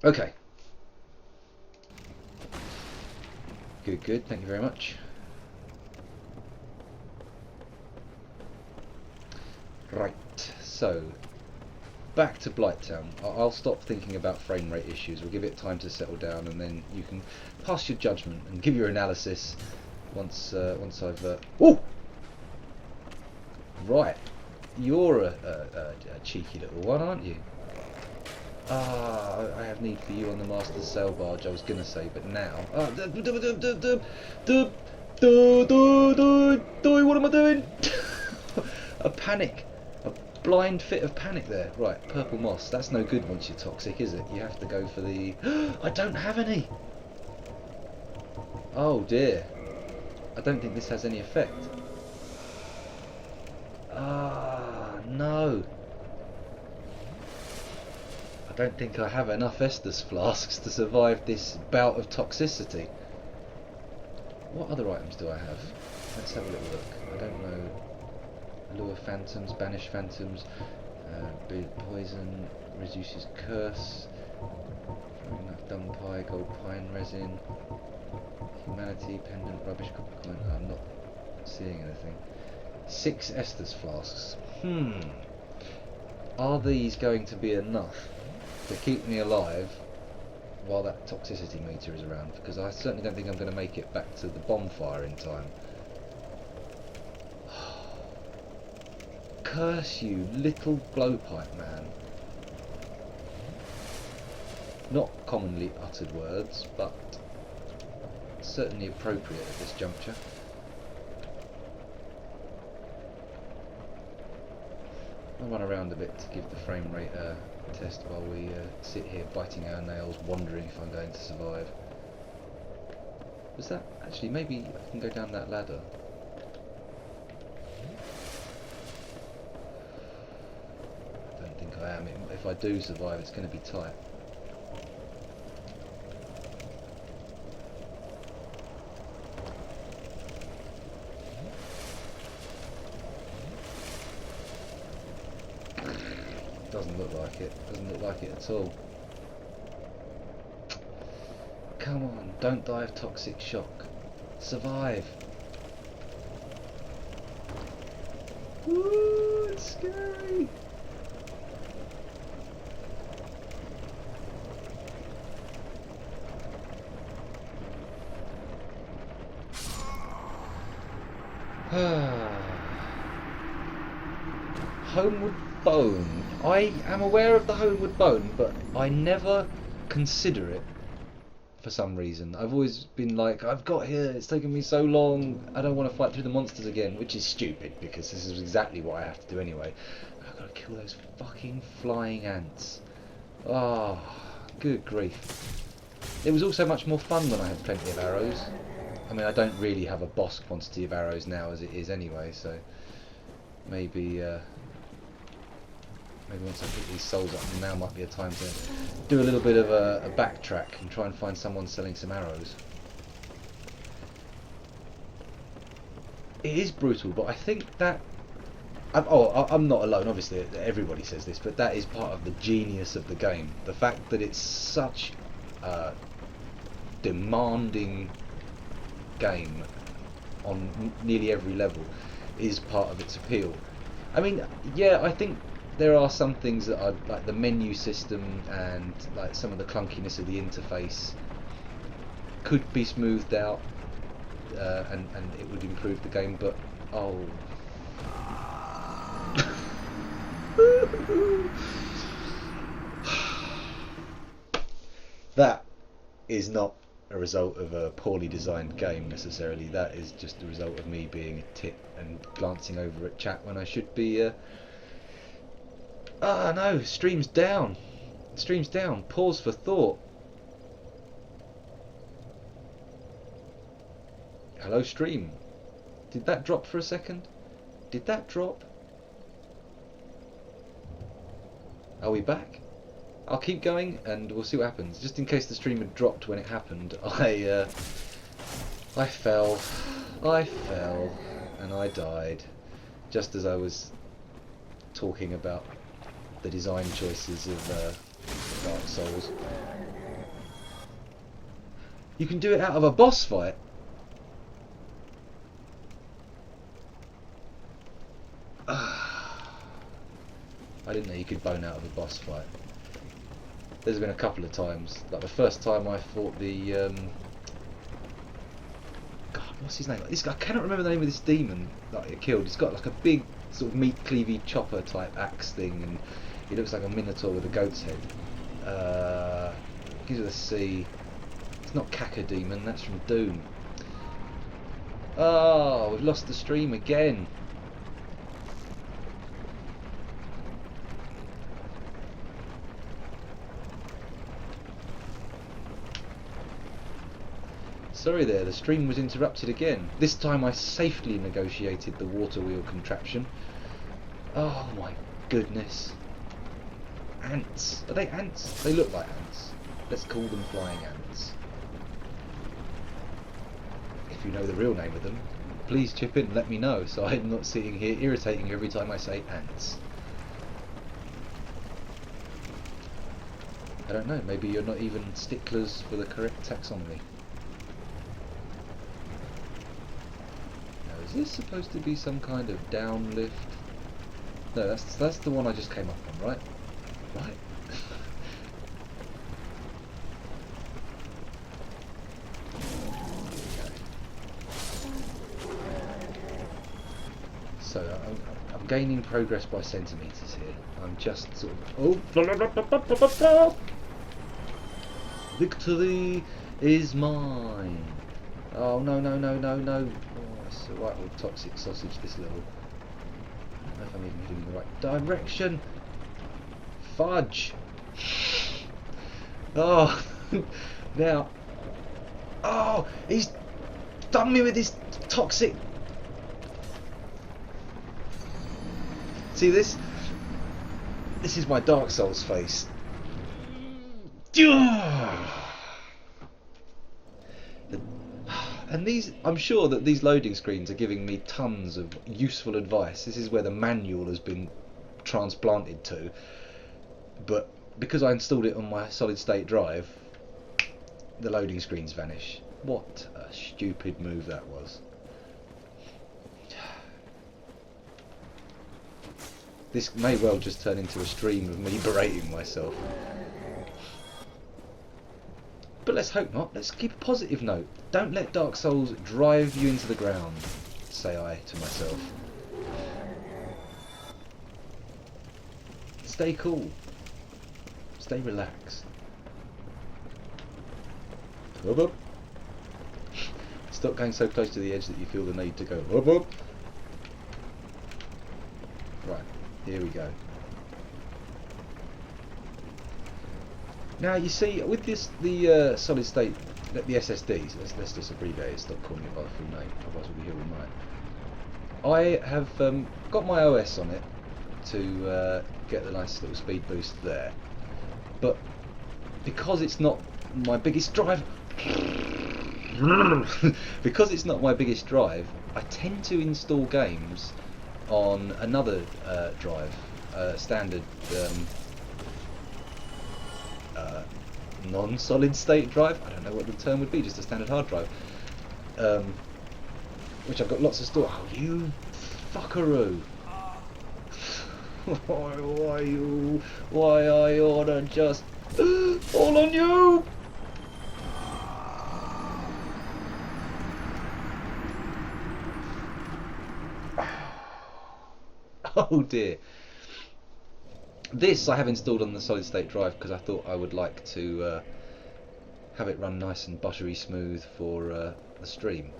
Okay. Good, good. Thank you very much. Right. So, back to Blighttown. I'll stop thinking about frame rate issues. We'll give it time to settle down, and then you can pass your judgment and give your analysis once I've. Oh, right. You're a cheeky little one, aren't you? Ah, I have need for you on the Master's sail barge. I was gonna say, but now. What am I doing? A panic. Blind fit of panic there. Right, purple moss. That's no good once you're toxic, is it? You have to go for the... I don't have any! Oh dear. I don't think this has any effect. Ah, no. I don't think I have enough Estus flasks to survive this bout of toxicity. What other items do I have? Let's have a little look. I don't know. Lure phantoms, banish phantoms, poison, reduces curse, enough dung pie, gold pine resin, humanity, pendant, rubbish, copper coin. I'm not seeing anything. 6 Estus flasks. Are these going to be enough to keep me alive while that toxicity meter is around? Because I certainly don't think I'm going to make it back to the bonfire in time. Curse you, little blowpipe man. Not commonly uttered words, but certainly appropriate at this juncture. I'll run around a bit to give the frame rate a test while we sit here biting our nails, wondering if I'm going to survive. Was that... actually, maybe I can go down that ladder. I am. If I do survive, it's going to be tight. Doesn't look like it. Doesn't look like it at all. Come on, don't die of toxic shock. Survive. Woo, it's scary. Homeward Bone. I am aware of the Homeward Bone, but I never consider it for some reason. I've always been like, I've got here, it's taken me so long, I don't want to fight through the monsters again, which is stupid because this is exactly what I have to do anyway. I've got to kill those fucking flying ants. Oh, good grief. It was also much more fun when I had plenty of arrows. I mean, I don't really have a boss quantity of arrows now as it is anyway, so maybe maybe once I pick these souls up, now might be a time to do a little bit of a backtrack and try and find someone selling some arrows. It is brutal, but I think that... I'm not alone, obviously, everybody says this, but that is part of the genius of the game. The fact that it's such a demanding game on nearly every level is part of its appeal. I mean, yeah, I think there are some things that are like the menu system and like some of the clunkiness of the interface could be smoothed out and it would improve the game, but oh that is not a result of a poorly designed game necessarily. That is just the result of me being a tit and glancing over at chat when I should be ah no, stream's down. Stream's down. Pause for thought. Hello stream. Did that drop for a second? Did that drop? Are we back? I'll keep going and we'll see what happens. Just in case the stream had dropped when it happened, I fell, and I died, just as I was talking about the design choices of Dark Souls. You can do it out of a boss fight. I didn't know you could bone out of a boss fight. There's been a couple of times. Like the first time I fought the God, what's his name? This guy, I cannot remember the name of this demon that I killed. He's got like a big sort of meat cleavy chopper type axe thing, and he looks like a minotaur with a goat's head. Begins with a C. It's not Caca Demon. That's from Doom. Oh, we've lost the stream again. Sorry there, the stream was interrupted again. This time I safely negotiated the water wheel contraption. Oh my goodness. Ants. Are they ants? They look like ants. Let's call them flying ants. If you know the real name of them, please chip in and let me know, so I'm not sitting here irritating you every time I say ants. I don't know, maybe you're not even sticklers for the correct taxonomy. Is this supposed to be some kind of downlift? No, that's the one I just came up on, right? Right. So I'm gaining progress by centimetres here. I'm just sort of victory is mine. Oh no no no no no. It's a right old toxic sausage, this level. I don't know if I'm even heading in the right direction. Fudge! Oh, now. Oh, he's done me with his toxic. See this? This is my Dark Souls face. And these, I'm sure that these loading screens are giving me tons of useful advice. This is where the manual has been transplanted to. But because I installed it on my solid state drive, the loading screens vanish. What a stupid move that was. This may well just turn into a stream of me berating myself. But let's hope not. Let's keep a positive note. Don't let Dark Souls drive you into the ground, say I to myself. Stay cool. Stay relaxed. Up, up. Stop going so close to the edge that you feel the need to go up, up. Right, here we go. Now you see, with this, the solid state, the SSDs, let's just abbreviate it, stop calling it by the full name, otherwise we'll be here all night. I have got my OS on it to get the nice little speed boost there, but because it's not my biggest drive, because it's not my biggest drive, I tend to install games on another drive, standard non-solid state drive. I don't know what the term would be, just a standard hard drive, which I've got lots of store. Oh, you fuckaroo! Why I oughta just fall on you? Oh dear. This I have installed on the solid state drive because I thought I would like to have it run nice and buttery smooth for the stream.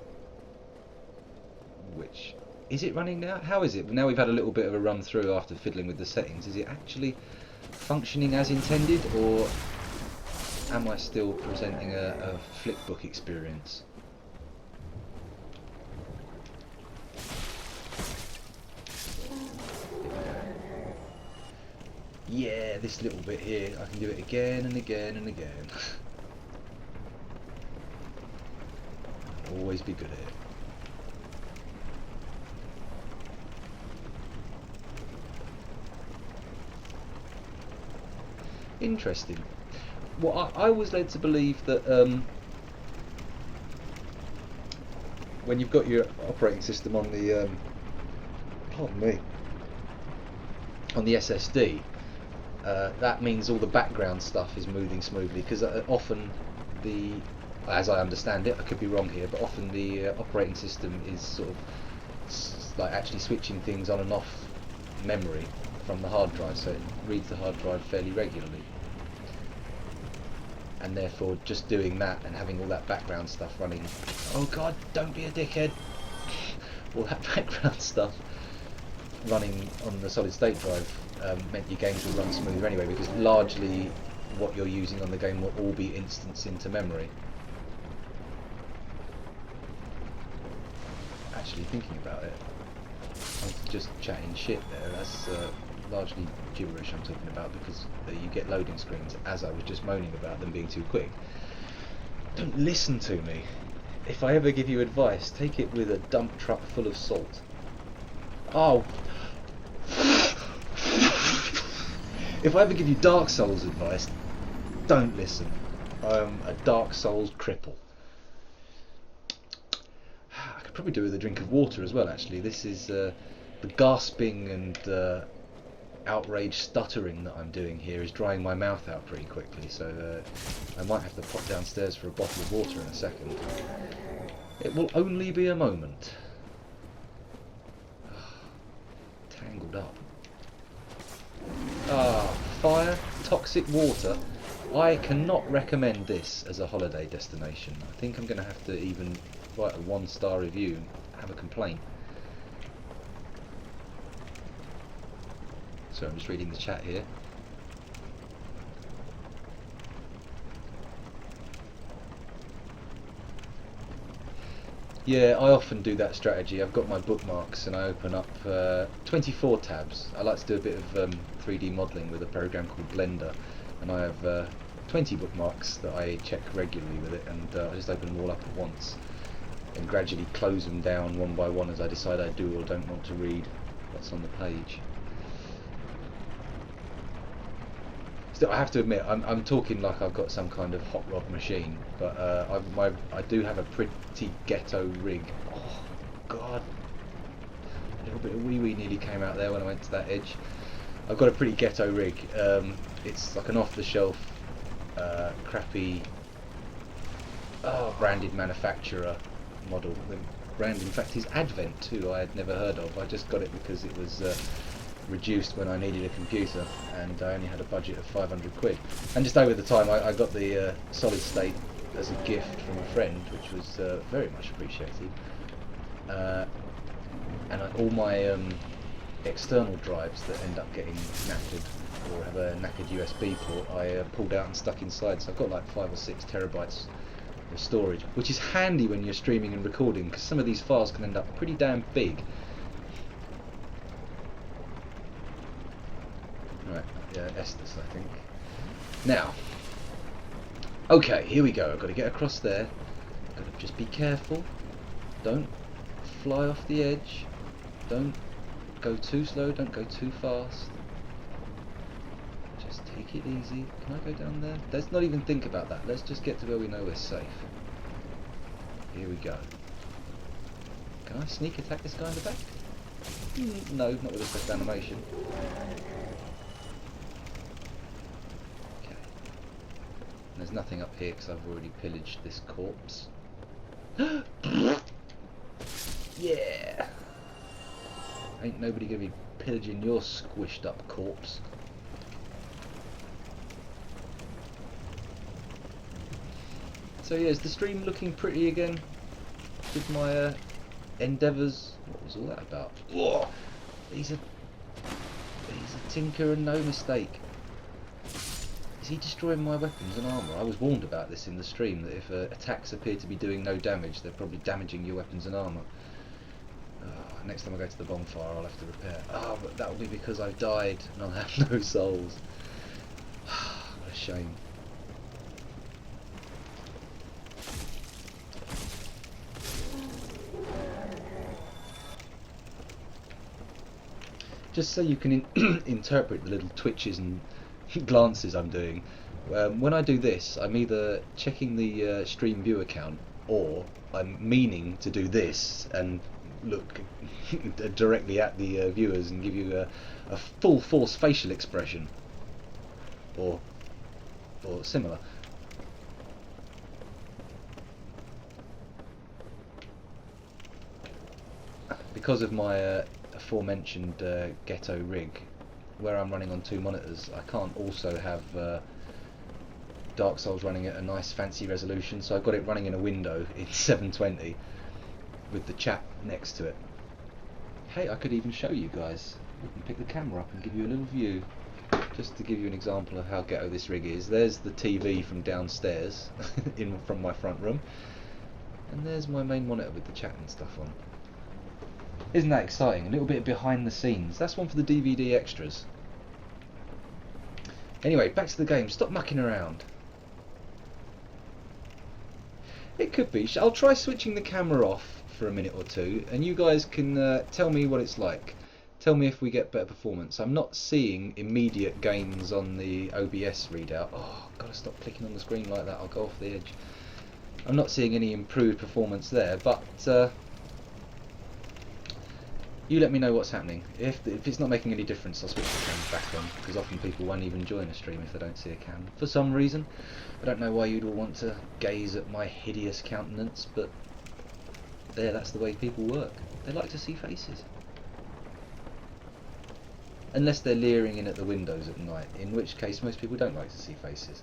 Which, is it running now? How is it? Now we've had a little bit of a run through after fiddling with the settings. Is it actually functioning as intended, or am I still presenting a flickbook experience? Yeah, this little bit here, I can do it again and again and again. Always be good at it. Interesting. Well, I was led to believe that when you've got your operating system on the pardon me, on the SSD, that means all the background stuff is moving smoothly, because often the, as I understand it, I could be wrong here, but often the operating system is sort of like actually switching things on and off memory from the hard drive, so it reads the hard drive fairly regularly, and therefore just doing that and having all that background stuff running, oh god, don't be a dickhead, all that background stuff running on the solid state drive meant your games will run smoother anyway, because largely what you're using on the game will all be instanced into memory. Actually thinking about it, I was just chatting shit there. That's largely gibberish I'm talking about, because you get loading screens, as I was just moaning about them being too quick. Don't listen to me. If I ever give you advice, take it with a dump truck full of salt. Oh. If I ever give you Dark Souls advice, don't listen. I'm a Dark Souls cripple. I could probably do with a drink of water as well, actually. This is the gasping and outraged stuttering that I'm doing here is drying my mouth out pretty quickly, so I might have to pop downstairs for a bottle of water in a second. It will only be a moment. Tangled up. Ah, fire, toxic water. I cannot recommend this as a holiday destination. I think I'm going to have to even write a 1-star review and have a complaint. So I'm just reading the chat here. Yeah, I often do that strategy. I've got my bookmarks and I open up 24 tabs. I like to do a bit of 3D modelling with a program called Blender, and I have 20 bookmarks that I check regularly with it, and I just open them all up at once and gradually close them down one by one as I decide I do or don't want to read what's on the page. Still, I have to admit, I'm talking like I've got some kind of hot rod machine, but I do have a pretty ghetto rig. Oh god, a little bit of wee-wee nearly came out there when I went to that edge. I've got a pretty ghetto rig. It's like an off-the-shelf, crappy, branded manufacturer model. The brand, in fact, is Advent too. I had never heard of. I just got it because it was reduced when I needed a computer, and I only had a budget of 500 quid. And just over the time, I got the solid state as a gift from a friend, which was very much appreciated. And all my external drives that end up getting knackered or have a knackered USB port, I pulled out and stuck inside. So I've got like 5 or 6 terabytes of storage, which is handy when you're streaming and recording, because some of these files can end up pretty damn big. Right, yeah, Estes, I think. Now, okay, here we go. I've got to get across there. Got to just be careful. Don't fly off the edge. Don't go too slow. Don't go too fast. Just take it easy. Can I go down there? Let's not even think about that. Let's just get to where we know we're safe. Here we go. Can I sneak attack this guy in the back? No, not with a quick animation. There's nothing up here because I've already pillaged this corpse. Yeah! Ain't nobody gonna be pillaging your squished up corpse. So yeah, is the stream looking pretty again? With my endeavours? What was all that about? Whoa! He's a tinker and no mistake. Is he destroying my weapons and armour? I was warned about this in the stream, that if attacks appear to be doing no damage, they're probably damaging your weapons and armour. Next time I go to the bonfire, I'll have to repair. But that'll be because I've died and I'll have no souls. What a shame. Just so you can interpret the little twitches and glances I'm doing. When I do this, I'm either checking the stream view account or I'm meaning to do this and look directly at the viewers and give you a full force facial expression, or similar. Because of my aforementioned ghetto rig, where I'm running on 2 monitors, I can't also have Dark Souls running at a nice fancy resolution, so I've got it running in a window in 720 with the chat next to it. Hey, I could even show you guys. We can pick the camera up and give you a little view, just to give you an example of how ghetto this rig is. There's the TV from downstairs, from my front room, and there's my main monitor with the chat and stuff on. Isn't that exciting? A little bit behind the scenes. That's one for the DVD extras. Anyway, back to the game. Stop mucking around. It could be. I'll try switching the camera off for a minute or two, and you guys can tell me what it's like. Tell me if we get better performance. I'm not seeing immediate gains on the OBS readout. Oh, I've got to stop clicking on the screen like that. I'll go off the edge. I'm not seeing any improved performance there, but you let me know what's happening. If it's not making any difference, I'll switch the camera back on, because often people won't even join a stream if they don't see a cam. For some reason. I don't know why you'd all want to gaze at my hideous countenance, but there, that's the way people work. They like to see faces. Unless they're leering in at the windows at night, in which case most people don't like to see faces.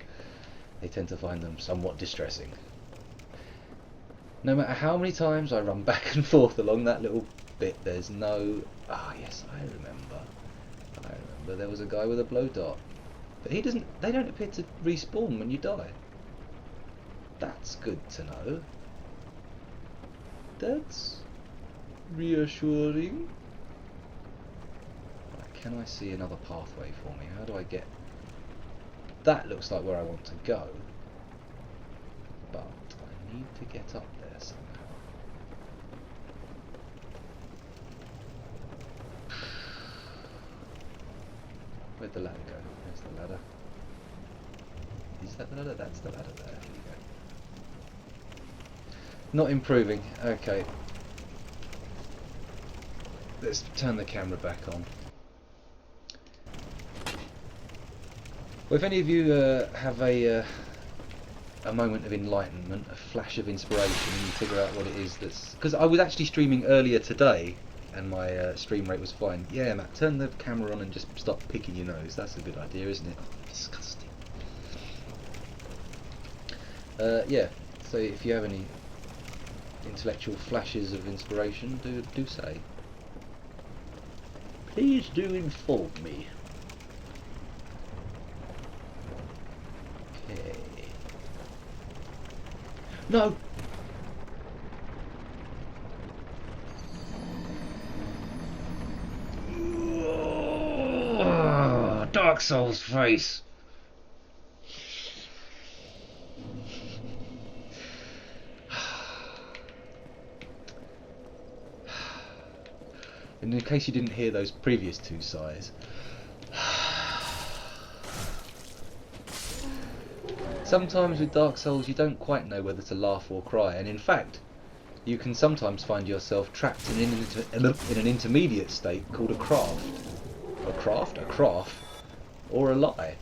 They tend to find them somewhat distressing. No matter how many times I run back and forth along that little bit, there's no... Ah, yes, I remember there was a guy with a blow dart. But he doesn't... They don't appear to respawn when you die. That's good to know. That's reassuring. Right, can I see another pathway for me? How do I get... That looks like where I want to go. But I need to get up there somehow. Where'd the ladder go? There's the ladder. Is that the ladder? That's the ladder there. Here we go. Not improving. Okay. Let's turn the camera back on. Well, if any of you have a moment of enlightenment, a flash of inspiration, and you figure out what it is that's... Because I was actually streaming earlier today, and my stream rate was fine. Yeah, Matt, turn the camera on and just stop picking your nose. That's a good idea, isn't it? Oh, disgusting. Yeah, so if you have any intellectual flashes of inspiration, do say. Please do inform me. Okay. No! Oh, Dark Souls face! And in case you didn't hear those previous two sighs, sometimes with Dark Souls you don't quite know whether to laugh or cry, and in fact you can sometimes find yourself trapped in an intermediate state called a craft. A craft? A craft? Or a lie.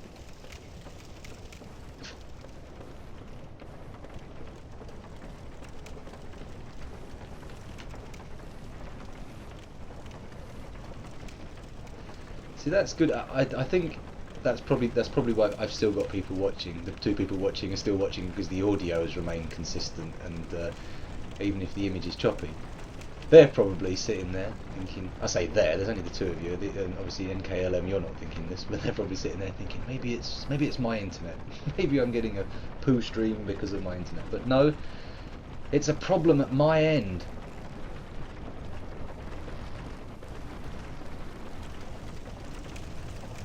See, that's good. I think that's probably why I've still got people watching. The two people watching are still watching because the audio has remained consistent, and even if the image is choppy, they're probably sitting there thinking. I say there's only the two of you. And obviously NKLM, you're not thinking this, but they're probably sitting there thinking maybe it's my internet. Maybe I'm getting a poo stream because of my internet. But no, it's a problem at my end.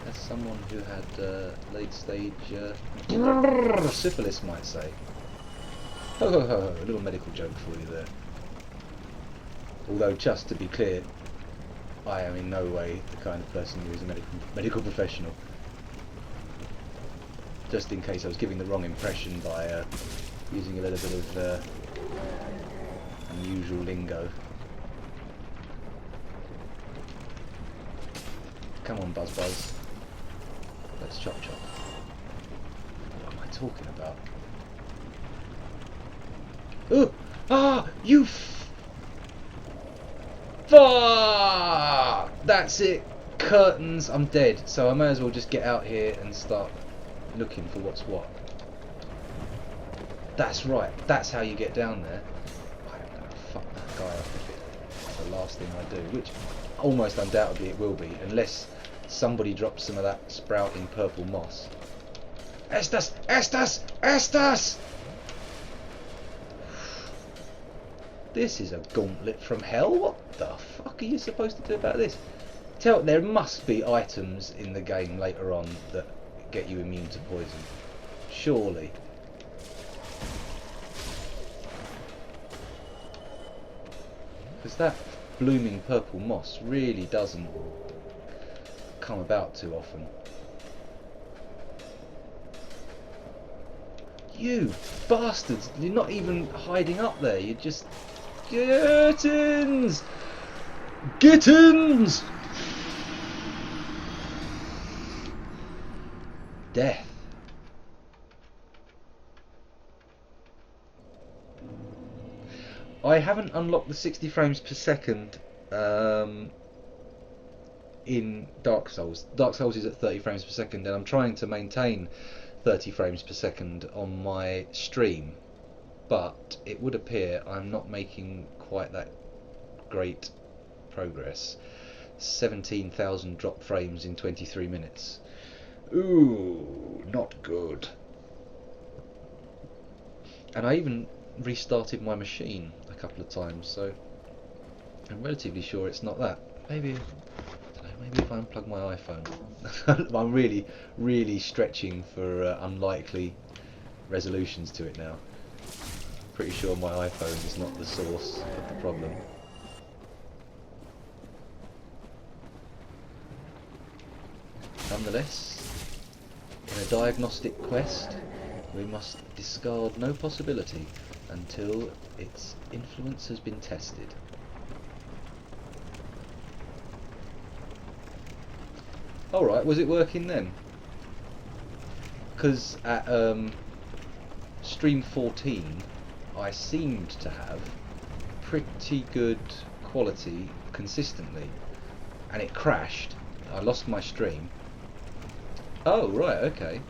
As someone who had late stage syphilis might say. Ho ho ho ho, a little medical joke for you there. Although, just to be clear, I am in no way the kind of person who is a medical professional. Just in case I was giving the wrong impression by using a little bit of Unusual lingo. Come on, Buzz Buzz. Let's chop chop. What am I talking about? Oh! Ah! You fuck! That's it. Curtains. I'm dead. So I may as well just get out here and start looking for what's what. That's right. That's how you get down there. I am gonna fuck that guy up if it's the last thing I do, which almost undoubtedly it will be, unless somebody drops some of that sprouting purple moss. Estas! Estas! Estas! This is a gauntlet from hell. What the fuck are you supposed to do about this? There must be items in the game later on that get you immune to poison. Surely. Because that blooming purple moss really doesn't come about too often. You bastards! You're not even hiding up there. You're just... Gittins! Gittins! Death. I haven't unlocked the 60 frames per second in Dark Souls. Dark Souls is at 30 frames per second, and I'm trying to maintain 30 frames per second on my stream, but it would appear I'm not making quite that great progress. 17,000 drop frames in 23 minutes. Ooh, not good. And I even restarted my machine a couple of times, so I'm relatively sure it's not that. Maybe, I don't know, maybe if I unplug my iPhone. I'm really stretching for unlikely resolutions to it now. Pretty sure my iPhone is not the source of the problem. Nonetheless, in a diagnostic quest, we must discard no possibility until its influence has been tested. Alright, was it working then? Because at stream 14 I seemed to have pretty good quality consistently, and it crashed. I lost my stream. Oh right, okay.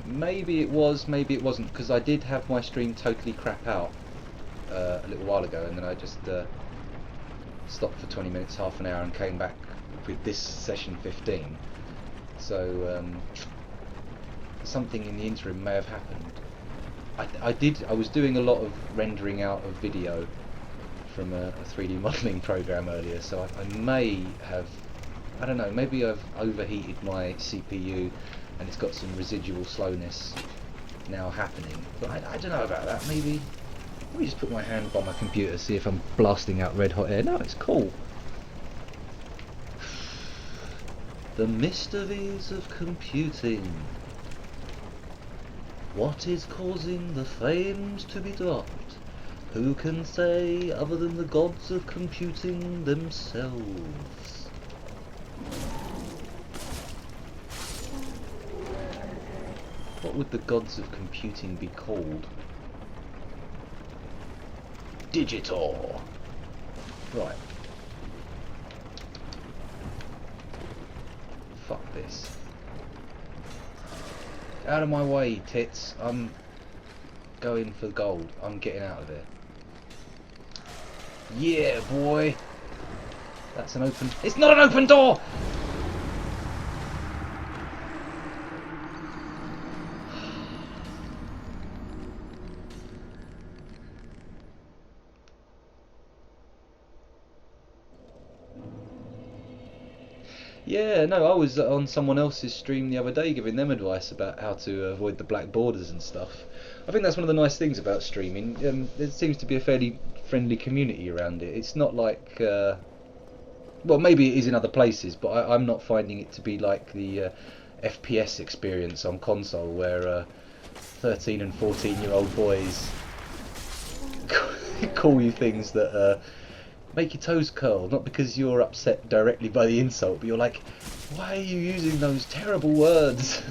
Maybe it was, maybe it wasn't, because I did have my stream totally crap out a little while ago, and then I just stopped for 20 minutes, half an hour, and came back with this session 15. So something in the interim may have happened. I was doing a lot of rendering out of video from a 3D modelling program earlier, so I may have, I don't know, maybe I've overheated my CPU and it's got some residual slowness now happening, but I don't know about that. Maybe, let me just put my hand by my computer, see if I'm blasting out red hot air. No, it's cool. The mysteries of computing. What is causing the frames to be dropped? Who can say other than the gods of computing themselves? What would the gods of computing be called? Digital. Right. Fuck this. Out of my way, tits. I'm going for gold. I'm getting out of there. Yeah, boy. That's an open... It's not an open door! Yeah, no, I was on someone else's stream the other day giving them advice about how to avoid the black borders and stuff. I think that's one of the nice things about streaming. There seems to be a fairly friendly community around it. It's not like... well, maybe it is in other places, but I'm not finding it to be like the FPS experience on console where 13 and 14-year-old boys call you things that make your toes curl, not because you're upset directly by the insult, but you're like, why are you using those terrible words?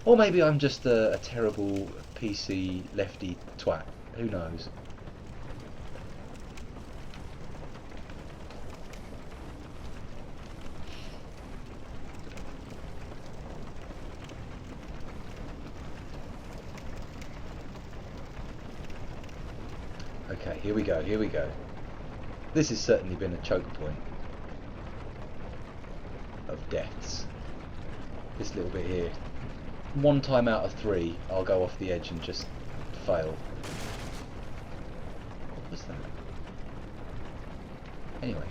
Or maybe I'm just a terrible PC lefty twat, who knows. Okay, here we go, here we go. This has certainly been a choke point of deaths. This little bit here. One time out of 3, I'll go off the edge and just fail. What was that? Anyway.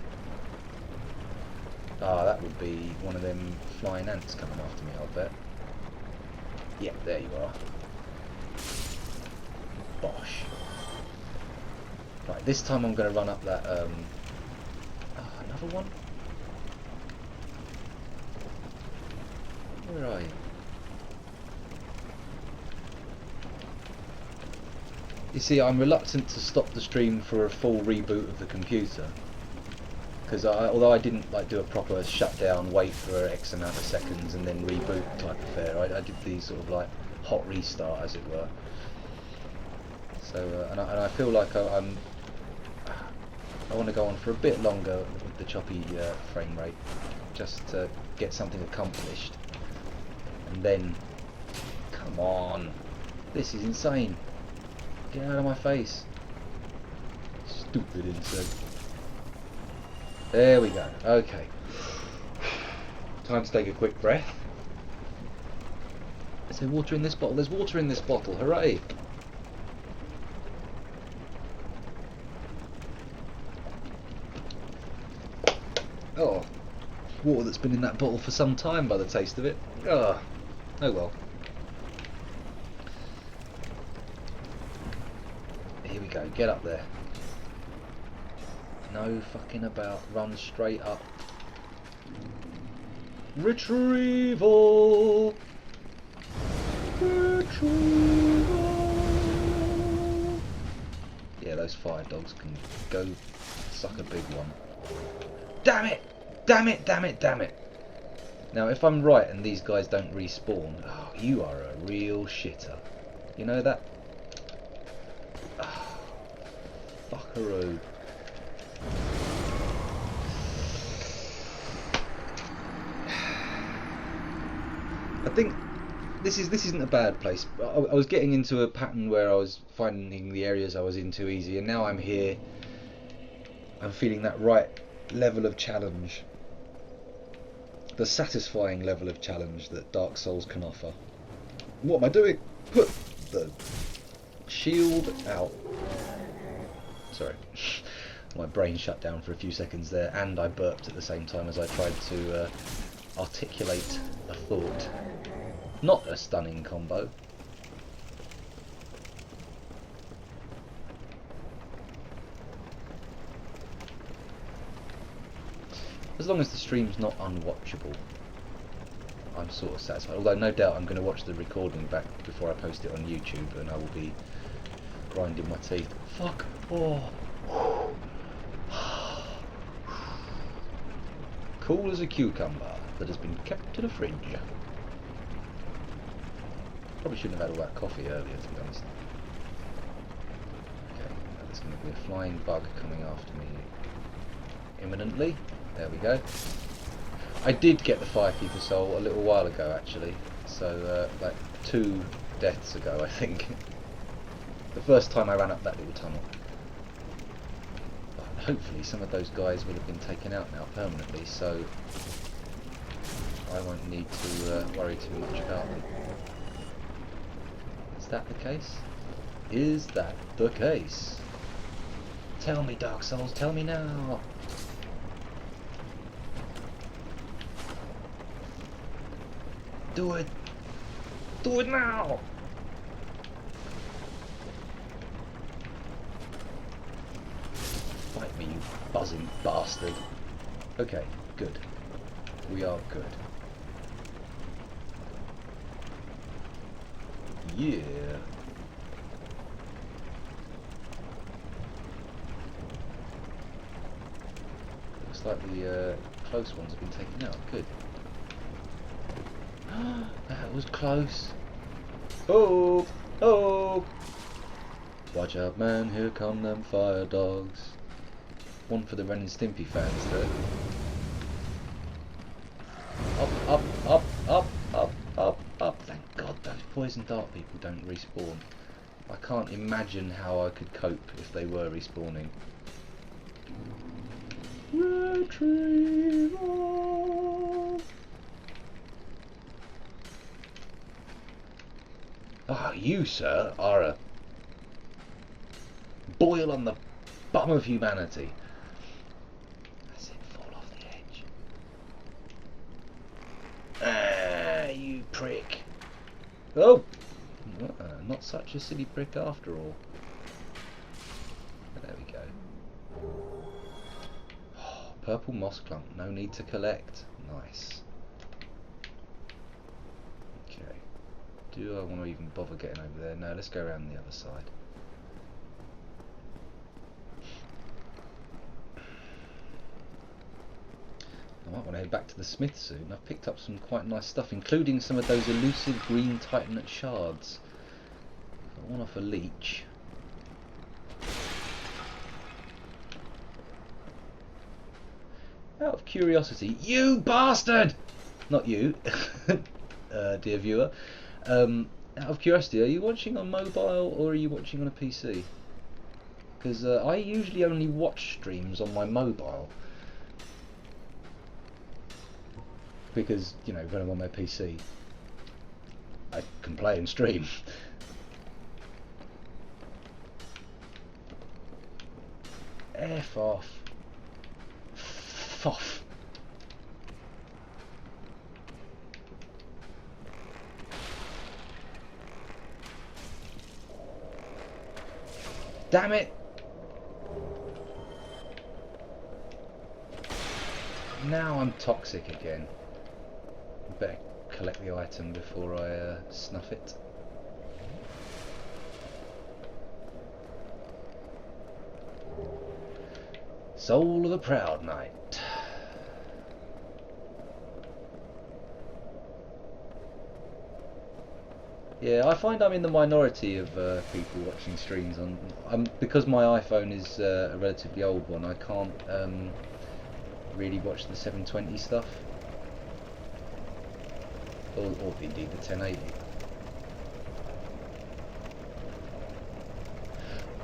Ah, that would be one of them flying ants coming after me, I'll bet. Yeah, there you are. Bosh. Right, this time I'm going to run up that, another one? Where are you? You see, I'm reluctant to stop the stream for a full reboot of the computer. Because although I didn't like do a proper shutdown, wait for X amount of seconds and then reboot type affair, I did the sort of like hot restart, as it were. So, and I feel like I want to go on for a bit longer with the choppy frame rate, just to get something accomplished. And then, come on, this is insane. Get out of my face. Stupid insect. There we go. Okay. Time to take a quick breath. Is there water in this bottle? There's water in this bottle. Hooray! Oh, water that's been in that bottle for some time by the taste of it. Oh well. Here we go, get up there. No fucking about, run straight up. Retrieval! Retrieval! Yeah, those fire dogs can go suck a big one. Damn it! Damn it, damn it, damn it! Now, if I'm right and these guys don't respawn, oh, you are a real shitter. You know that? Oh, fuckaroo. I think this isn't a bad place. I was getting into a pattern where I was finding the areas I was in too easy, and now I'm here. I'm feeling that right level of challenge, the satisfying level of challenge that Dark Souls can offer. What am I doing? Put the shield out. Sorry. My brain shut down for a few seconds there, and I burped at the same time as I tried to articulate a thought. Not a stunning combo. As long as the stream's not unwatchable, I'm sort of satisfied. Although no doubt I'm going to watch the recording back before I post it on YouTube, and I will be grinding my teeth. Fuck! Oh! Cool as a cucumber that has been kept in a fridge. Probably shouldn't have had all that coffee earlier, to be honest. Okay, now there's going to be a flying bug coming after me imminently. There we go. I did get the Firekeeper Soul a little while ago, actually. So, like 2 deaths ago, I think. The first time I ran up that little tunnel. But hopefully some of those guys will have been taken out now permanently, so I won't need to worry too much about them. Is that the case? Is that the case? Tell me, Dark Souls, tell me now! Do it! Do it now! Fight me, you buzzing bastard. Okay, good. We are good. Yeah. Looks like the close ones have been taken out. Good. That was close. Oh! Oh! Watch out, man, here come them fire dogs. One for the Ren and Stimpy fans, though. Up, up, up, up, up, up. Thank God those poison dart people don't respawn. I can't imagine how I could cope if they were respawning. Retrieval. Ah, you, sir, are a boil on the bum of humanity. That's it, fall off the edge. Ah, you prick. Oh! Not such a silly prick after all. There we go. Oh, purple moss clump, no need to collect. Nice. Okay. Do I want to even bother getting over there? No, let's go around the other side. I might want to head back to the smith soon. I've picked up some quite nice stuff, including some of those elusive green titanate shards. Got one off a leech. Out of curiosity, you bastard! Not you, dear viewer. Out of curiosity, are you watching on mobile or are you watching on a PC? Because I usually only watch streams on my mobile. Because, you know, when I'm on my PC, I can play and stream. F off. F off. Damn it! Now I'm toxic again. Better collect the item before I snuff it. Soul of the Proud Knight. Yeah, I find I'm in the minority of people watching streams on. Because my iPhone is a relatively old one. I can't really watch the 720 stuff, or indeed the 1080.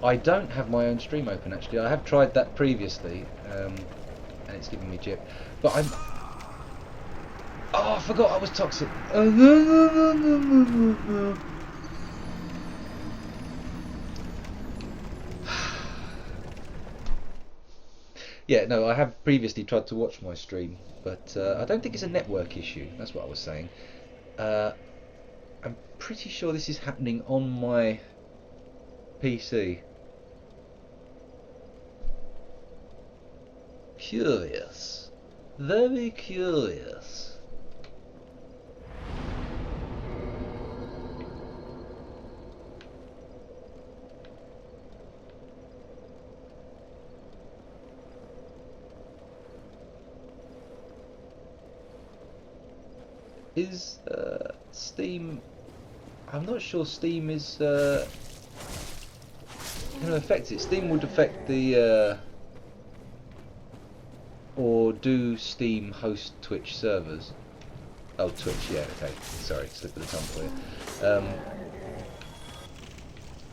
I don't have my own stream open actually. I have tried that previously, and it's giving me jip. But I'm. Oh, I forgot I was toxic. Yeah, no, I have previously tried to watch my stream, but I don't think it's a network issue. That's what I was saying. I'm pretty sure this is happening on my PC. Curious. Very curious. Is Steam... I'm not sure Steam is going to affect it. Steam would affect the... or do Steam host Twitch servers? Oh, Twitch, yeah, okay. Sorry, slip of the tongue for you.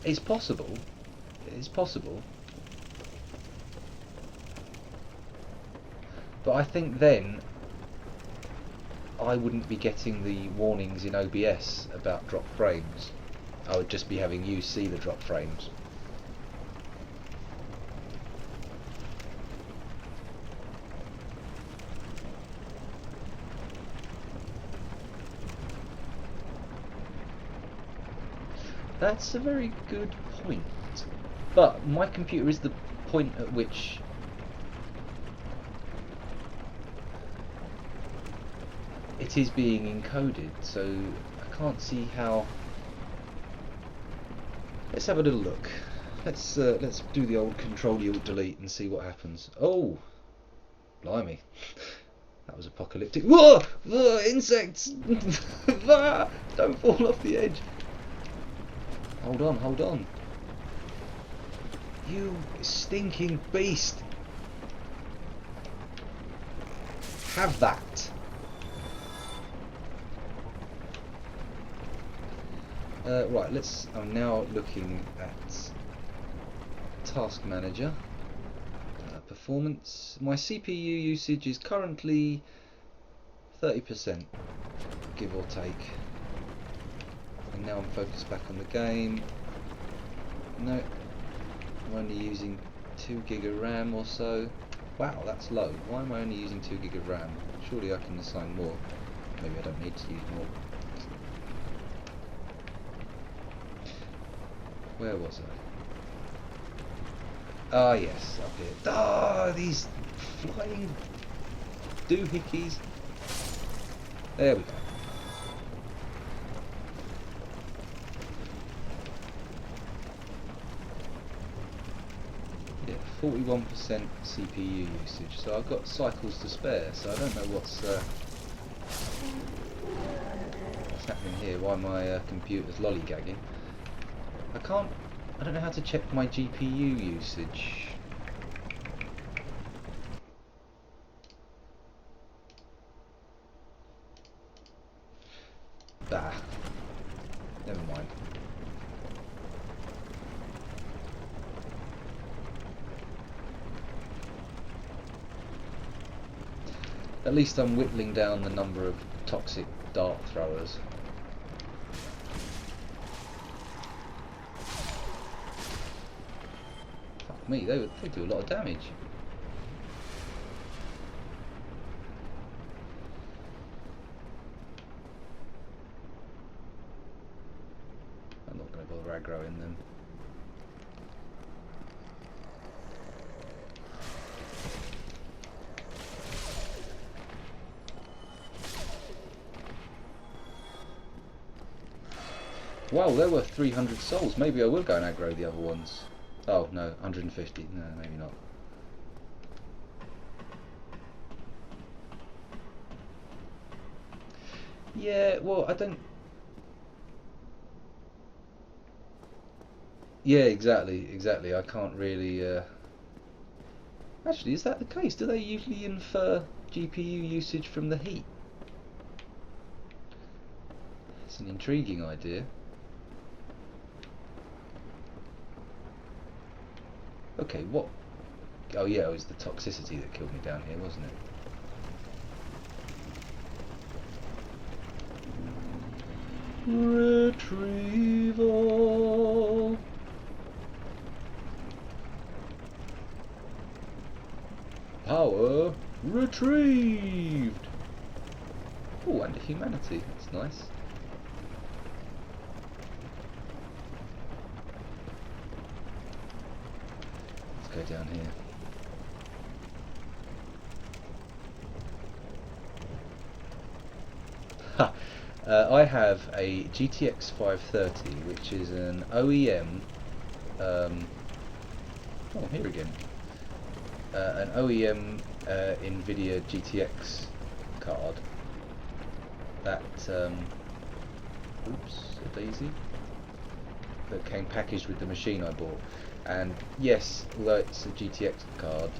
It's possible. It's possible. But I think then I wouldn't be getting the warnings in OBS about drop frames. I would just be having you see the drop frames. That's a very good point. But my computer is the point at which it is being encoded, so I can't see how Let's have a little look. Let's do the old Control-Alt-Delete and see what happens. Oh, blimey, that was apocalyptic. Whoa! Whoa! Insects! Ah, don't fall off the edge. Hold on, hold on. You stinking beast! Have that. Right, I'm now looking at Task Manager. Performance. My CPU usage is currently 30%, give or take. And now I'm focused back on the game. No, I'm only using 2 gig of RAM or so. Wow, that's low. Why am I only using 2 gig of RAM? Surely I can assign more. Maybe I don't need to use more. Where was I? Ah, yes, up here. Ah, these flying doohickeys. There we go. Yeah, 41% CPU usage. So I've got cycles to spare. So I don't know what's happening here. Why my computer's lollygagging. I don't know how to check my GPU usage. Bah, never mind. At least I'm whittling down the number of toxic dart throwers. Me, they do a lot of damage. I'm not going to bother aggroing them. Wow, there were 300 souls. Maybe I will go and aggro the other ones. Oh no, 150. No, maybe not. Yeah, well, I don't. Yeah, exactly. I can't really. Actually, is that the case? Do they usually infer GPU usage from the heat? It's an intriguing idea. Okay, what? Oh yeah, it was the toxicity that killed me down here, wasn't it? Retrieval. Power retrieved. Oh, and humanity. That's nice. Let's go down here. Ha! I have a GTX 530, which is an OEM. Oh, here again. An OEM NVIDIA GTX card. That oops, a daisy. That came packaged with the machine I bought. And yes, although it's a GTX card,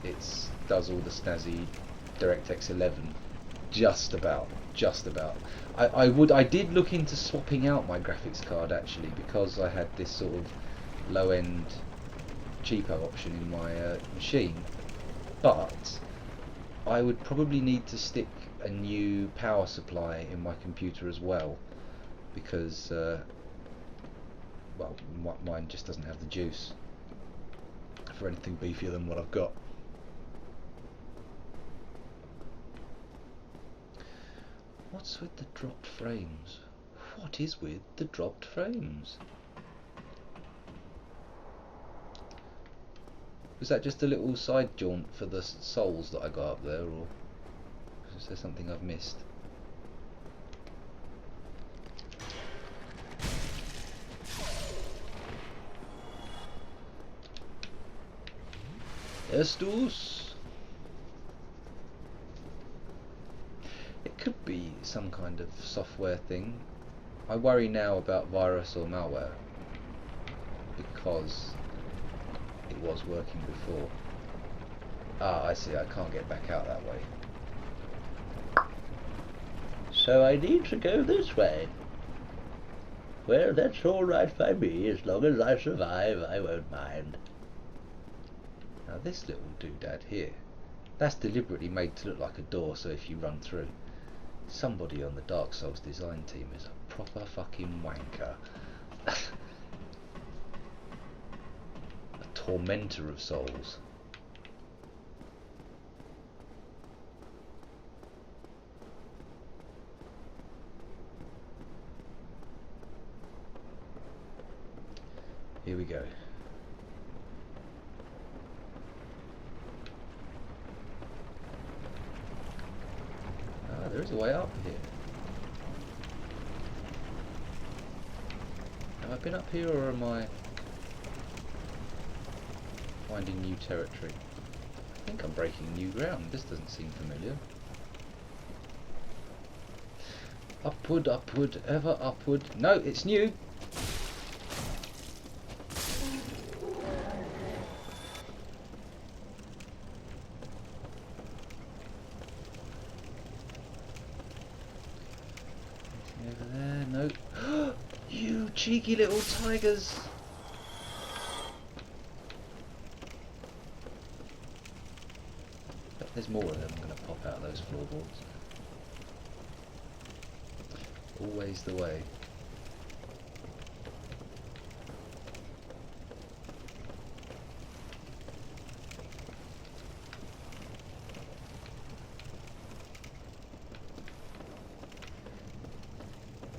it does all the snazzy DirectX 11. Just about. I did look into swapping out my graphics card actually, because I had this sort of low-end cheapo option in my machine, but I would probably need to stick a new power supply in my computer as well, because well, mine just doesn't have the juice for anything beefier than what I've got. What's with the dropped frames? What is with the dropped frames? Was that just a little side jaunt for the souls that I got up there, or is there something I've missed? Estus. It could be some kind of software thing. I worry now about virus or malware because it was working before. Ah, I see, I can't get back out that way. So I need to go this way. Well, that's all right by me. As long as I survive, I won't mind. Now this little doodad here, that's deliberately made to look like a door, so if you run through. Somebody on the Dark Souls design team is a proper fucking wanker. A tormentor of souls. Here we go. Ah, there is a way up here. Have I been up here or am I finding new territory? I think I'm breaking new ground. This doesn't seem familiar. Upward, upward, ever upward. No, it's new. Over there, no. You cheeky little tigers. But there's more of them going to pop out of those floorboards. Always the way.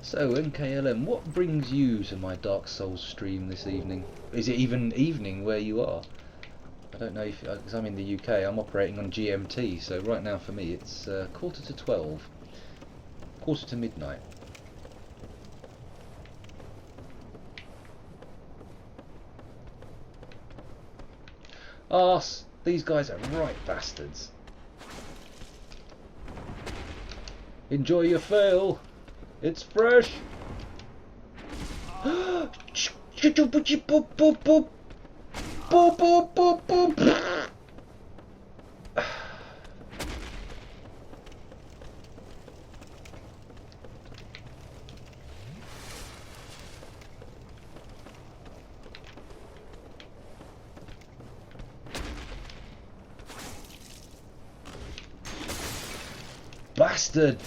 So, NKLM, what brings you to my Dark Souls stream this evening? Is it even evening where you are? I don't know if, because I'm in the UK, I'm operating on GMT, so right now for me it's 11:45, quarter to midnight. Arse! These guys are right bastards. Enjoy your fail! It's fresh! Bastard!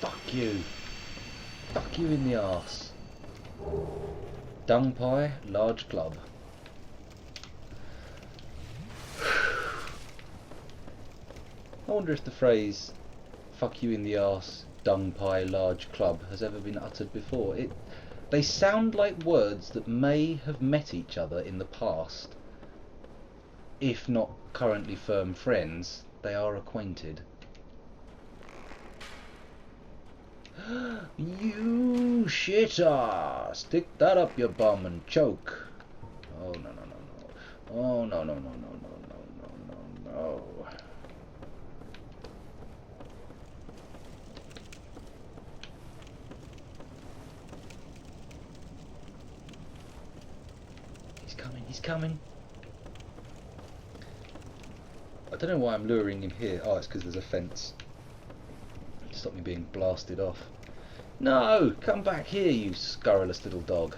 Fuck you. Fuck you in the arse. Dung pie, large club. I wonder if the phrase fuck you in the arse, dung pie, large club has ever been uttered before. They sound like words that may have met each other in the past. If not currently firm friends, they are acquainted. You shitter! Stick that up your bum and choke. Oh no no no no. Oh no no no no no no no no. He's coming, he's coming. I don't know why I'm luring him here. Oh, it's because there's a fence. Stop me being blasted off. No! Come back here, you scurrilous little dog.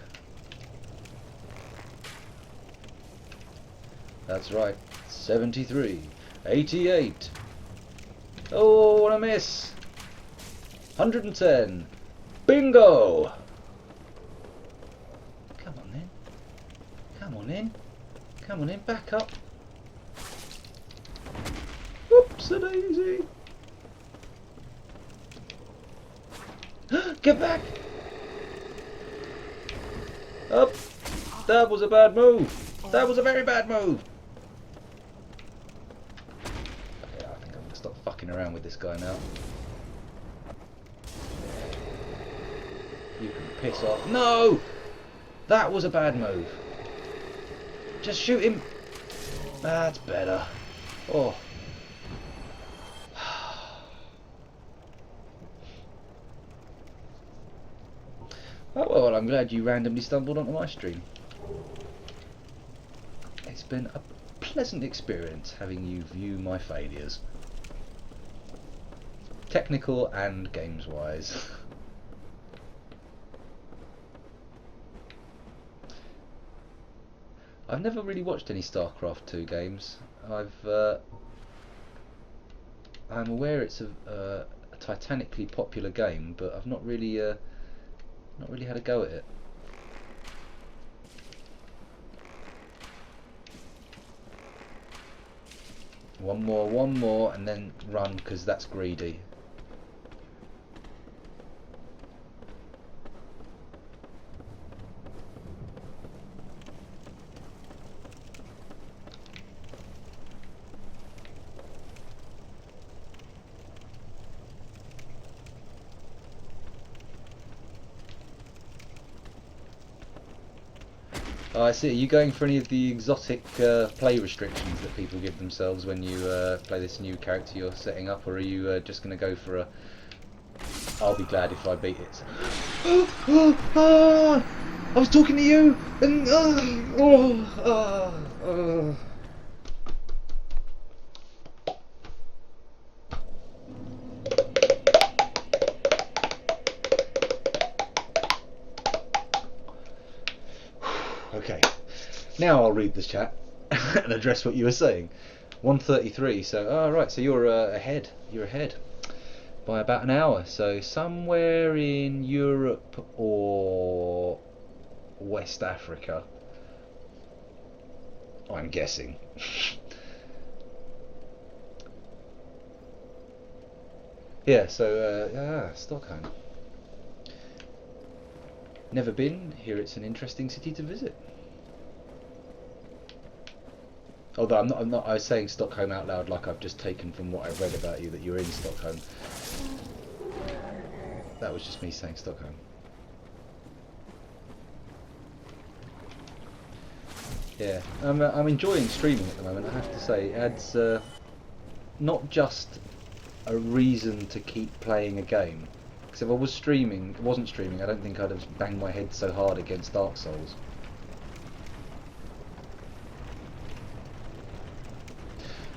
That's right. 73. 88. Oh, what a miss! 110. Bingo! Come on then. Come on in. Come on in. Back up. Whoops-a-daisy. Get back! Up! That was a bad move! That was a very bad move! Yeah, I think I'm gonna stop fucking around with this guy now. You can piss off. No! That was a bad move. Just shoot him! That's better. Oh. Oh well, I'm glad you randomly stumbled onto my stream. It's been a pleasant experience having you view my failures. Technical and games-wise. I've never really watched any StarCraft 2 games. I'm aware it's a titanically popular game, but I've not really had a go at it. One more, and then run, because that's greedy. Oh, I see. Are you going for any of the exotic play restrictions that people give themselves when you play this new character you're setting up, or are you just going to go for a I'll be glad if I beat it? I was talking to you and Okay, now I'll read this chat and address what you were saying. 1:33. So, right. So you're ahead. You're ahead by about an hour. So somewhere in Europe or West Africa, I'm guessing. Yeah. So Stockholm. Never been. Hear it's an interesting city to visit. Although I'm not. I was saying Stockholm out loud, like I've just taken from what I've read about you that you're in Stockholm. That was just me saying Stockholm. Yeah, I'm enjoying streaming at the moment. I have to say, it adds not just a reason to keep playing a game. Because if I wasn't streaming, I don't think I'd have banged my head so hard against Dark Souls.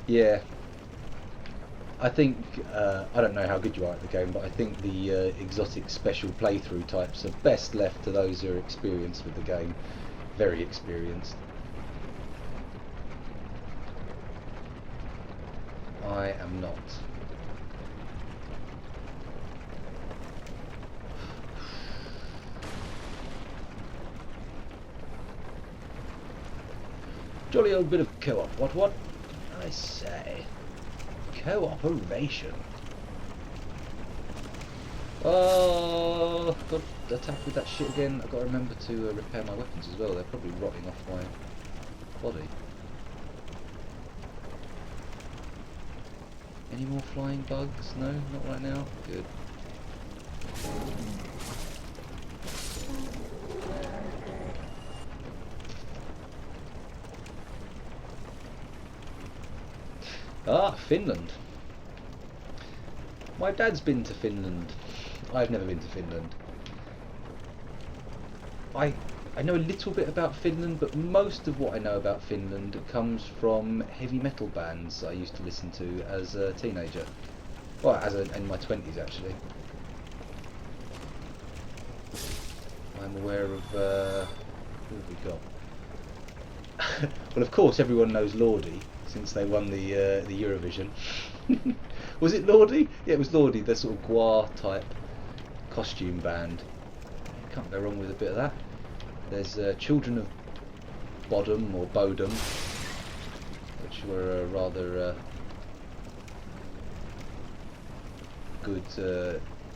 Yeah, I think, I don't know how good you are at the game, but I think the exotic special playthrough types are best left to those who are experienced with the game. Very experienced. I am not. Jolly old bit of co-op. What? I say. Cooperation. Oh, got attacked with that shit again. I've got to remember to repair my weapons as well. They're probably rotting off my body. Any more flying bugs? No, not right now. Good. Ah, Finland. My dad's been to Finland. I've never been to Finland. I know a little bit about Finland, but most of what I know about Finland comes from heavy metal bands I used to listen to as a teenager. Well, in my 20s actually. I'm aware of who have we got? Well, of course, everyone knows Lordi since they won the Eurovision. Was it Lordi? Yeah, it was Lordi, the sort of Gua type costume band. Can't go wrong with a bit of that. There's Children of Bodom or Bodom, which were a rather good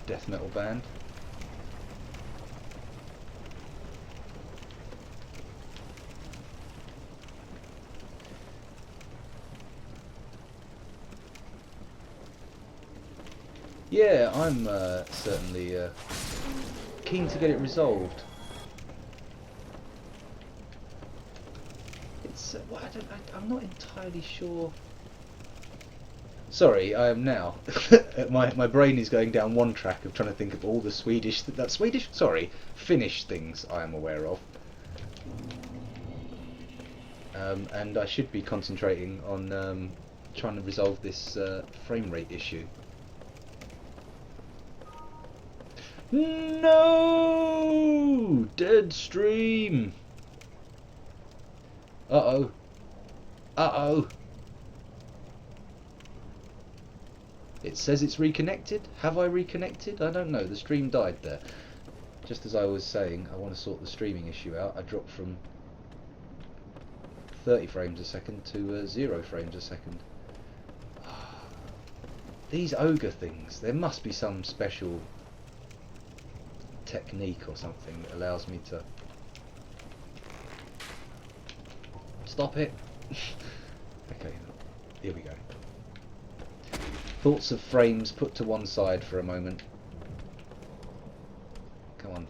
death metal band. Yeah, I'm certainly keen to get it resolved. Well, I'm not entirely sure. Sorry, I am now. my brain is going down one track of trying to think of all the Finnish things I am aware of. And I should be concentrating on trying to resolve this frame rate issue. No! Dead stream! Uh-oh. Uh-oh. It says it's reconnected. Have I reconnected? I don't know. The stream died there. Just as I was saying, I want to sort the streaming issue out. I dropped from 30 frames a second to 0 frames a second. These ogre things, there must be some special technique or something that allows me to stop it. Okay, here we go. Thoughts of frames put to one side for a moment. Come on.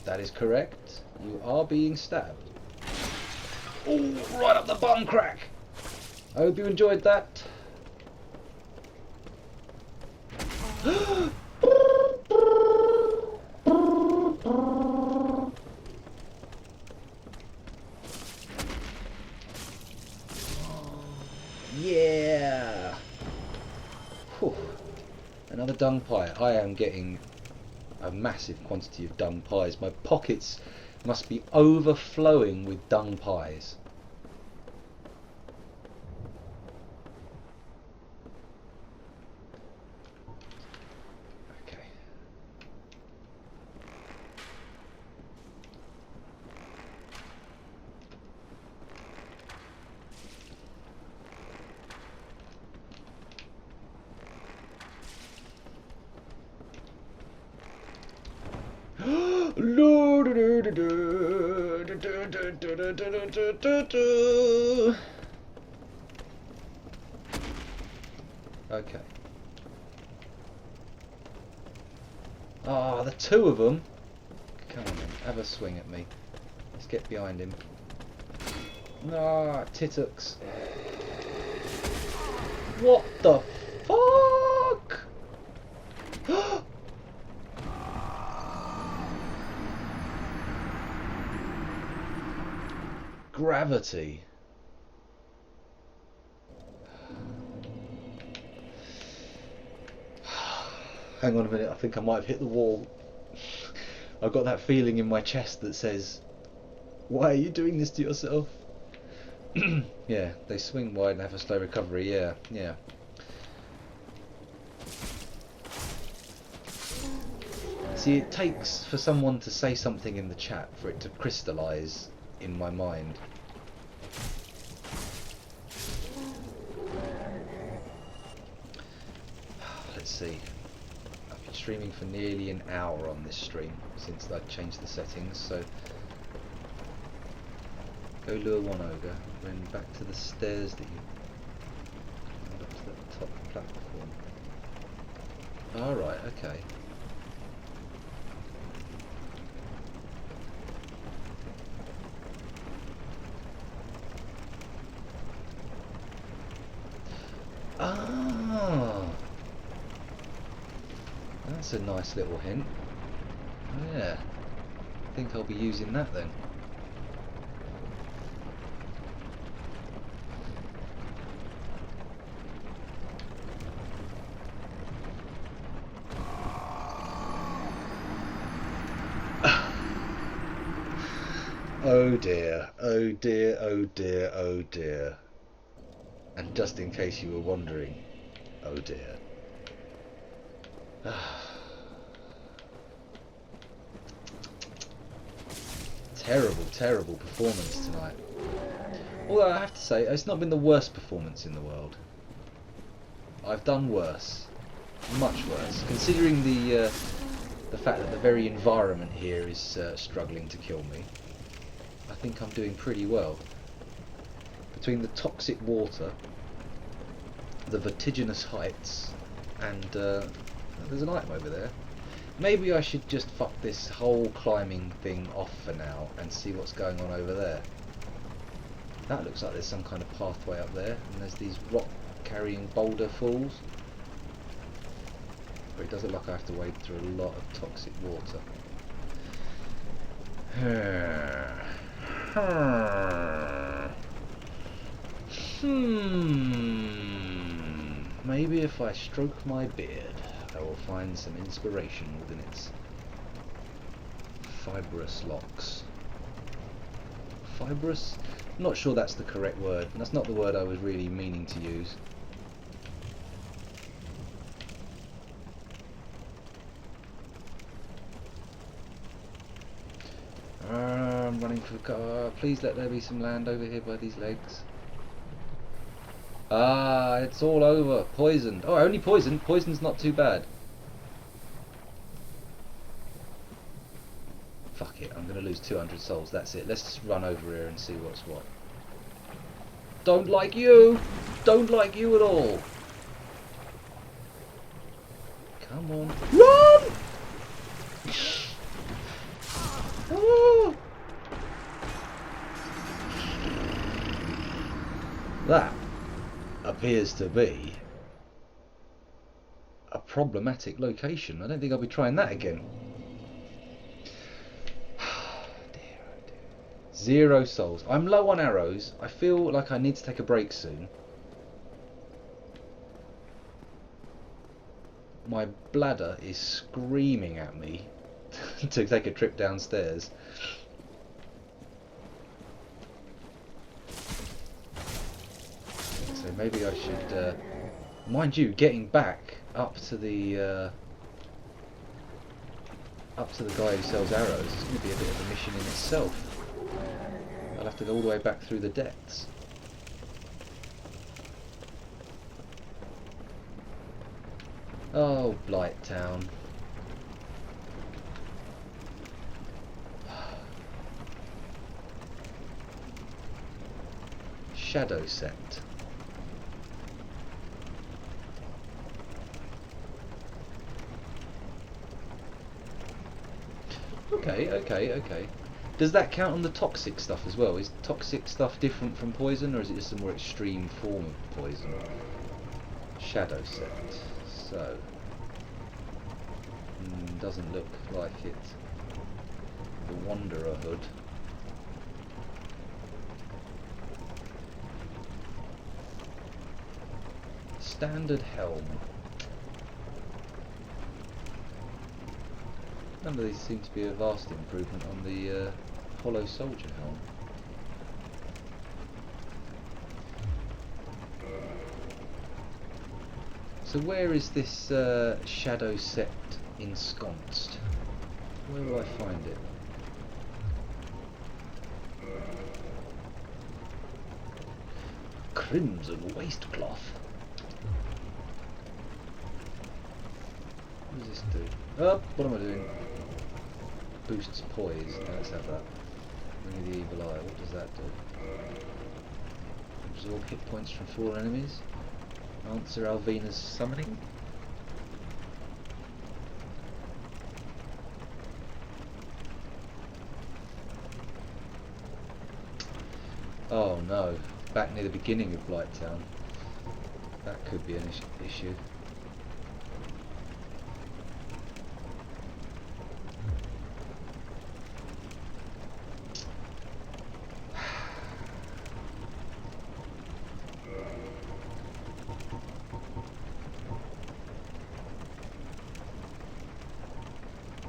That is correct. You are being stabbed. Oh, right up the bum crack. I hope you enjoyed that. Yeah. Whew. Another dung pie. I am getting a massive quantity of dung pies. My pockets must be overflowing with dung pies. Okay. Okay. Ah, the two of them. Come on then, have a swing at me. Let's get behind him. Ah, titooks. What the fuck? Gravity. Hang on a minute, I think I might have hit the wall. I've got that feeling in my chest that says, why are you doing this to yourself? Yeah, they swing wide and have a slow recovery, yeah. See, it takes for someone to say something in the chat for it to crystallise in my mind. Let's see. I've been streaming for nearly an hour on this stream since I changed the settings, so go lure one ogre, then back to the stairs that you climbed up to the top platform. Alright, okay. Ah, that's a nice little hint. Yeah, I think I'll be using that then. Oh dear, oh dear, oh dear, oh dear. And just in case you were wondering, oh dear. Terrible, terrible performance tonight. Although I have to say, it's not been the worst performance in the world. I've done worse. Much worse. Considering the fact that the very environment here is struggling to kill me. I think I'm doing pretty well. Between the toxic water, the vertiginous heights, and there's an item over there. Maybe I should just fuck this whole climbing thing off for now and see what's going on over there. That looks like there's some kind of pathway up there, and there's these rock carrying boulder falls. But it does look like I have to wade through a lot of toxic water. Maybe if I stroke my beard, I will find some inspiration within its fibrous locks. Fibrous? I'm not sure that's the correct word. That's not the word I was really meaning to use. I'm running for the car. Please let there be some land over here by these legs. Ah, it's all over. Poisoned. Oh, only poisoned. Poison's not too bad. Fuck it, I'm going to lose 200 souls. That's it. Let's just run over here and see what's what. Don't like you! Don't like you at all! Come on. Run! Oh! That appears to be a problematic location. I don't think I'll be trying that again. Dear, oh dear. 0 souls. I'm low on arrows. I feel like I need to take a break soon. My bladder is screaming at me to take a trip downstairs. So maybe I should, mind you, getting back up to the guy who sells arrows is going to be a bit of a mission in itself. I'll have to go all the way back through the depths. Oh, Blight Town. Shadow set. Okay. Does that count on the toxic stuff as well? Is toxic stuff different from poison, or is it just a more extreme form of poison? Shadow set. So, doesn't look like it. The Wanderer hood. Standard helm. None of these seem to be a vast improvement on the Hollow Soldier helm. So where is this shadow set ensconced? Where will I find it? Crimson waistcloth. What does this do? Oh, what am I doing? Boosts poise. No, let's have that. Ring of the Evil Eye. What does that do? Absorb hit points from fallen enemies. Answer Alvina's summoning. Oh no, back near the beginning of Blight Town. That could be an issue.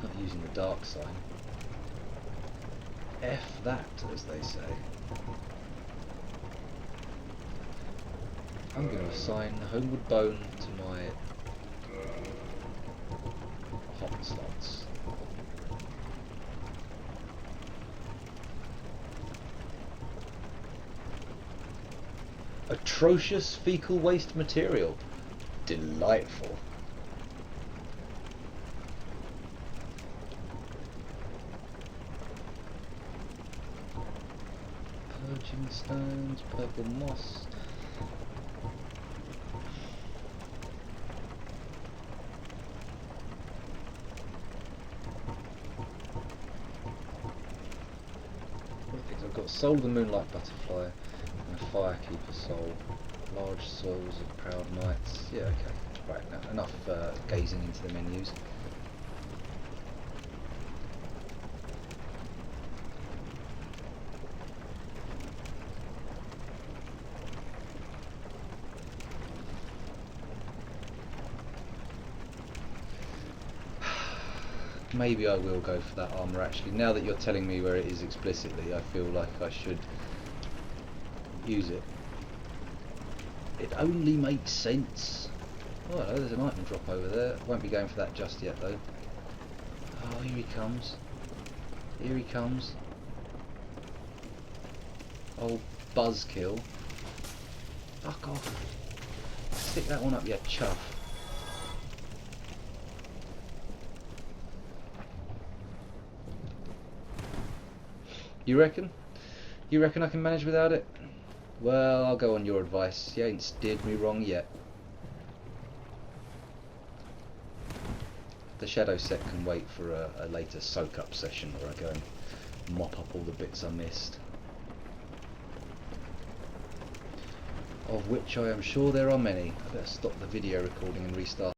Not using the dark sign. F that, as they say. I'm going to assign Homeward Bone to my hot slots. Atrocious fecal waste material. Delightful. Purging stones, purple moss. Soul of the Moonlight Butterfly, and a Firekeeper soul. Large souls of proud knights. Yeah, okay. Right, now, enough gazing into the menus. Maybe I will go for that armour actually. Now that you're telling me where it is explicitly, I feel like I should use it. It only makes sense. Oh, hello, there's an item drop over there. Won't be going for that just yet though. Oh, here he comes. Here he comes. Old buzzkill. Fuck off. Stick that one up, you chuff. You reckon? You reckon I can manage without it? Well, I'll go on your advice. You ain't steered me wrong yet. The shadow set can wait for a later soak-up session where I go and mop up all the bits I missed. Of which I am sure there are many. I better stop the video recording and restart.